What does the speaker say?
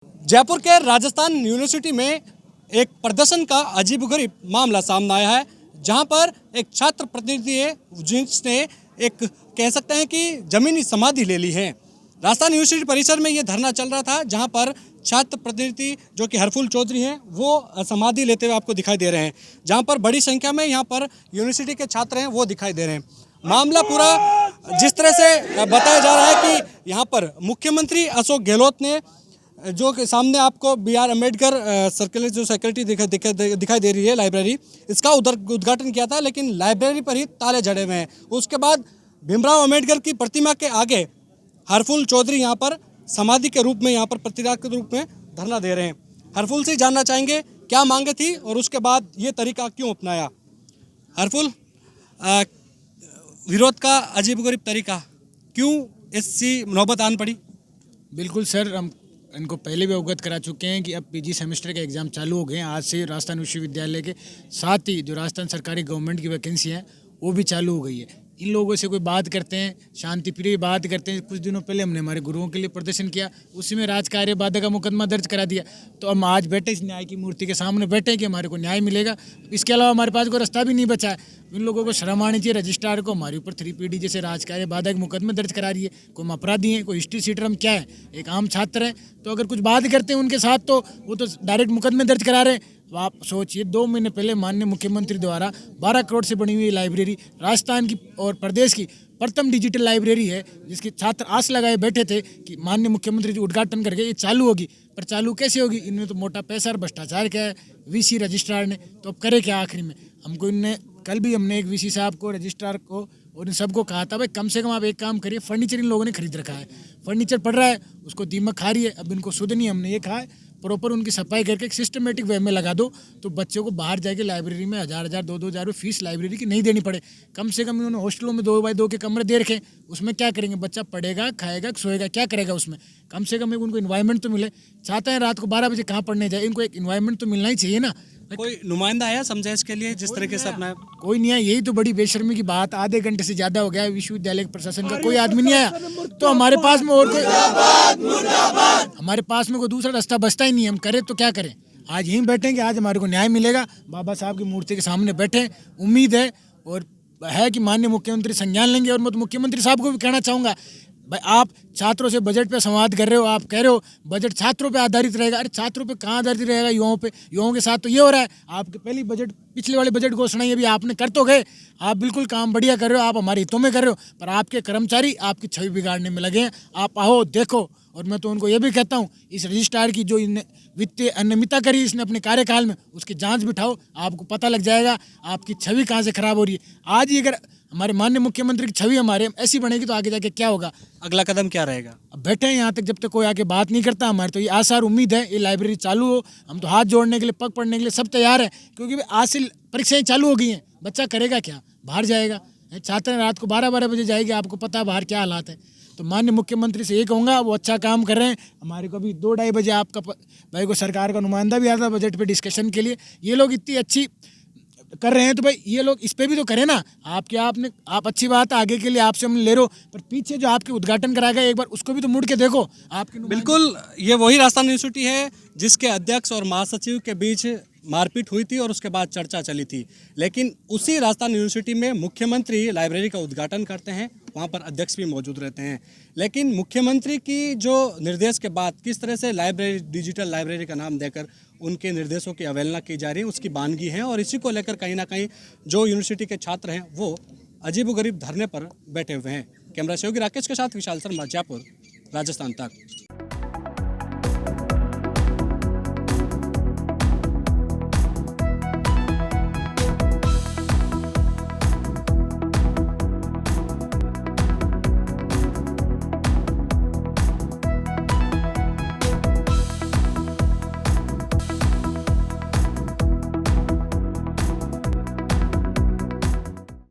जयपुर के राजस्थान यूनिवर्सिटी में एक प्रदर्शन का अजीबोगरीब मामला सामने आया है, जहां पर एक छात्र प्रतिनिधि है जिसने एक कह सकते हैं कि जमीनी समाधि ले ली है। राजस्थान यूनिवर्सिटी परिसर में ये धरना चल रहा था, जहां पर छात्र प्रतिनिधि जो कि हरफुल चौधरी हैं वो समाधि लेते हुए आपको दिखाई दे रहे हैं, जहां पर बड़ी संख्या में यहाँ पर यूनिवर्सिटी के छात्र हैं वो दिखाई दे रहे हैं। मामला पूरा जिस तरह से बताया जा रहा है कि यहाँ पर मुख्यमंत्री अशोक गहलोत ने जो कि सामने आपको BR अम्बेडकर सर्कुलर जो सेक्रेटरी दिखाई दे रही है लाइब्रेरी, इसका उद्घाटन किया था, लेकिन लाइब्रेरी पर ही ताले जड़े हुए हैं। उसके बाद भीमराव अम्बेडकर की प्रतिमा के आगे हरफुल चौधरी यहाँ पर समाधि के रूप में, यहाँ पर प्रतिमा के रूप में धरना दे रहे हैं। हरफुल से जानना चाहेंगे क्या मांगे थी और उसके बाद ये तरीका क्यों अपनाया। हरफुल, विरोध का अजीबोगरीब तरीका क्यों ऐसी नौबत आन पड़ी? बिल्कुल सर, हम इनको पहले भी अवगत करा चुके हैं कि अब PG सेमेस्टर के एग्ज़ाम चालू हो गए हैं। आज से राजस्थान विश्वविद्यालय के साथ ही जो राजस्थान सरकारी गवर्नमेंट की वैकेंसी है वो भी चालू हो गई है। इन लोगों से कोई बात करते हैं, शांति प्रिय बात करते हैं। कुछ दिनों पहले हमने हमारे गुरुओं के लिए प्रदर्शन किया, उसी में राजकार्य बाधा का मुकदमा दर्ज करा दिया। तो हम आज बैठे इस न्याय की मूर्ति के सामने बैठे कि हमारे को न्याय मिलेगा। इसके अलावा हमारे पास कोई रास्ता भी नहीं बचा है। इन लोगों को शर्म आनी चाहिए। रजिस्ट्रार को हमारे ऊपर 3PD जैसे राजकार्य बाधा के मुकदमे दर्ज करा रही है। कोई हम अपराधी हैं, कोई हिस्ट्री सीटर, हम क्या है, एक आम छात्र हैं। तो अगर कुछ बात करते हैं उनके साथ तो वो तो डायरेक्ट मुकदमे दर्ज करा रहे हैं। आप सोचिए, 2 महीने पहले माननीय मुख्यमंत्री द्वारा 12 करोड़ से बनी हुई लाइब्रेरी राजस्थान की और प्रदेश की प्रथम डिजिटल लाइब्रेरी है, जिसके छात्र आस लगाए बैठे थे कि माननीय मुख्यमंत्री जी उद्घाटन करके ये चालू होगी। पर चालू कैसे होगी? इनमें तो मोटा पैसा और भ्रष्टाचार किया है VC रजिस्ट्रार ने। तो अब करे क्या आखिरी में? हमको इनने कल भी हमने एक VC साहब को, रजिस्ट्रार को और इन सबको कहा था, भाई कम से कम आप एक काम करिए, फर्नीचर इन लोगों ने खरीद रखा है, फर्नीचर पड़ रहा है, उसको दीमक खा रही है। अब इनको शुद्ध नहीं, हमने ये कहा है प्रॉपर उनकी सफाई करके एक सिस्टमेटिक वे में लगा दो, तो बच्चों को बाहर जाके लाइब्रेरी में 1000 2-2000 रुपये फीस लाइब्रेरी की नहीं देनी पड़े। कम से कम इन्होंने हॉस्टलों में 2x2 के कमरे दे रखे, उसमें क्या करेंगे? बच्चा पढ़ेगा, खाएगा, सोएगा, क्या करेगा उसमें? कम से कम एक उनको इन्वायरमेंट तो मिले। चाहते हैं रात को 12 बजे कहाँ पढ़ने जाए, इनको एक इन्वायरमेंट तो मिलना ही चाहिए ना। कोई नुमाइंदा आया समझा इसके लिए जिस तरीके से अपना? कोई नहीं आया। यही तो बड़ी बेशर्मी की बात। आधे घंटे से ज्यादा हो गया है, विश्वविद्यालय के प्रशासन का कोई आदमी नहीं आया। तो हमारे पास में और कोई हमारे पास में कोई दूसरा रास्ता बचता ही नहीं। हम करें तो क्या करें? आज यहीं बैठेंगे, आज हमारे को न्याय मिलेगा। बाबा साहब की मूर्ति के सामने बैठे, उम्मीद है और है कि माननीय मुख्यमंत्री संज्ञान लेंगे। और मैं तो मुख्यमंत्री साहब को भी कहना चाहूँगा, भाई आप छात्रों से बजट पे संवाद कर रहे हो, आप कह रहे हो बजट छात्रों पे आधारित रहेगा। अरे छात्रों पे कहाँ आधारित रहेगा? युवाओं पे। युवाओं के साथ तो ये हो रहा है। आपके पहली बजट, पिछले वाले बजट घोषणाएं अभी आपने कर तो गए, आप बिल्कुल काम बढ़िया कर रहे हो, आप हमारे हितों में कर रहे हो, पर आपके कर्मचारी आपकी छवि बिगाड़ने में लगे हैं। आप आओ देखो। और मैं तो उनको ये भी कहता हूँ, इस रजिस्ट्रार की जो वित्तीय अनियमितता करी इसने अपने कार्यकाल में, उसकी जांच बिठाओ, आपको पता लग जाएगा आपकी छवि कहाँ से खराब हो रही है। आज ही अगर हमारे माननीय मुख्यमंत्री की छवि हमारे ऐसी बनेगी तो आगे जाके क्या होगा? अगला कदम क्या रहेगा? अब बैठे हैं यहाँ तक, जब तक कोई आके बात नहीं करता। हमारे तो ये आसार उम्मीद है ये लाइब्रेरी चालू हो। हम तो हाथ जोड़ने के लिए, पग पड़ने के लिए सब तैयार है, क्योंकि आज से परीक्षाएं चालू हो गई हैं। बच्चा करेगा क्या? बाहर जाएगा। छात्र रात को 12-12 बजे जाएगी, आपको पता है बाहर क्या हालात है। तो माननीय मुख्यमंत्री से ये कहूँगा, वो अच्छा काम कर रहे हैं। हमारे को अभी 2-2:30 बजे आपका भाई को सरकार का नुमाइंदा भी आता बजट पे डिस्कशन के लिए। ये लोग इतनी अच्छी कर रहे हैं तो भाई ये लोग इस पे भी तो करें ना। आप अच्छी बात है, आगे के लिए आपसे हम ले रहे हो, पर पीछे जो आपके उद्घाटन कराएगा एक बार उसको भी तो मुड़ के देखो। आपके बिल्कुल, ये वही राजस्थान यूनिवर्सिटी है जिसके अध्यक्ष और महासचिव के बीच मारपीट हुई थी और उसके बाद चर्चा चली थी। लेकिन उसी राजस्थान यूनिवर्सिटी में मुख्यमंत्री लाइब्रेरी का उद्घाटन करते हैं, वहाँ पर अध्यक्ष भी मौजूद रहते हैं। लेकिन मुख्यमंत्री की जो निर्देश के बाद किस तरह से लाइब्रेरी, डिजिटल लाइब्रेरी का नाम देकर उनके निर्देशों की अवहेलना की जा रही है, उसकी बानगी है। और इसी को लेकर कहीं ना कहीं जो यूनिवर्सिटी के छात्र हैं वो अजीबोगरीब धरने पर बैठे हुए हैं। कैमरा सहयोगी राकेश के साथ विशाल शर्मा, जयपुर, राजस्थान तक।